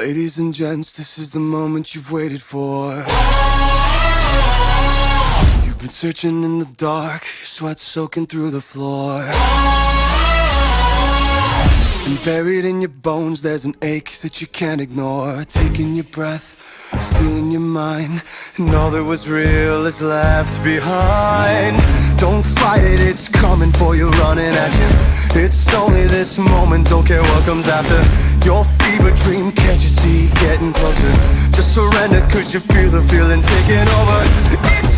Ladies and gents, this is the moment you've waited for. You've been searching in the dark, your sweat soaking through the floor. And buried in your bones, there's an ache that you can't ignore. Taking your breath, stealing your mind, and all that was real is left behind. Don't fight it, it's coming for you, running at you. It's only this moment, don't care what comes after. Your fever dream, can't you see, getting closer? Just surrender, cause you feel the feeling taking over. It's